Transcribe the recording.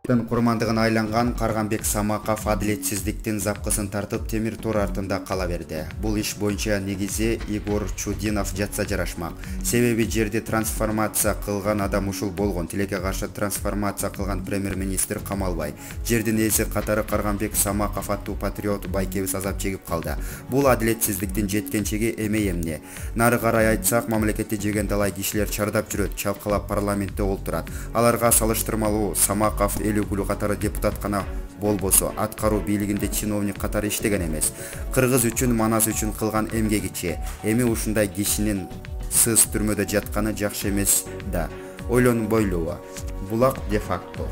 Курмандыгына айланган Карганбек Самаков адилетсиздиктин запкысын тартып темир тор артында кала берди. Бул иш боюнча негизи Игорь Чудинов жатса жарашмак. Себеби жерди трансформация кылган адам ушул болгон. Тилекке каршы трансформация кылган премьер-министр камалбай. Жердин ээси катары Карганбек Самаков аттуу патриот байкебиз азап чегип калды. Бул адилетсиздиктин жеткенчеги эмне? Нары карай айтсак, мамлекетти жеген талай кишилер чардап жүрөт, чалкалап парламентте олтурат. Аларга салыштырмалуу Самаков күлү катары депутат гана болбосо, аткаруу бийлигинде чиновник катары иштеген эмес. Кыргыз үчүн, Манас үчүн кылган эмгегичи. Эми ушундай кишинин сыз түрмөдө жатканы жакшы эмес да. Ойлонбойлубу? Булак де факто.